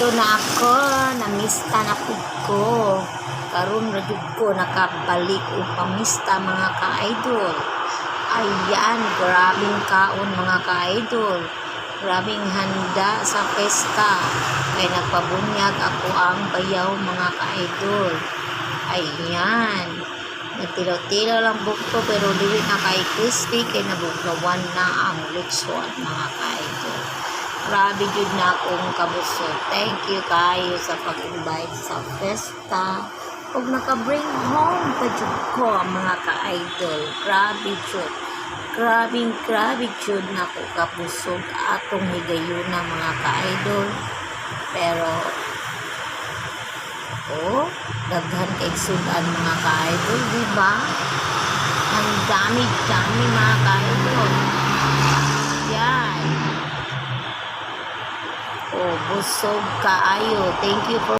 Dito na ako, namista na pud ko. Karon ra jud ko nakabalik og pamista mga ka-idol. Ayan, grabing kaon mga ka-idol. Grabing handa sa pesta. Kaya nagpabunyag ako ang bayaw mga ka-idol. Ayan. Nagtilaw-tilaw lang bukto pero dili na kay crispy kay nabuglawan na ang lechon mga ka-idol. Grabe jud na akong kabusog. Thank you kayo sa pag-invite sa festa. Ug naka-bring home pa jud ko ang mga ka-idol. Grabe jud. Grabe jud na ako kabusog atong higayuna mga ka-idol. Pero daghan kay sudan mga ka-idol, di ba? Ang dami mga ka-idol. Yan. Busog kaayo. Thank you for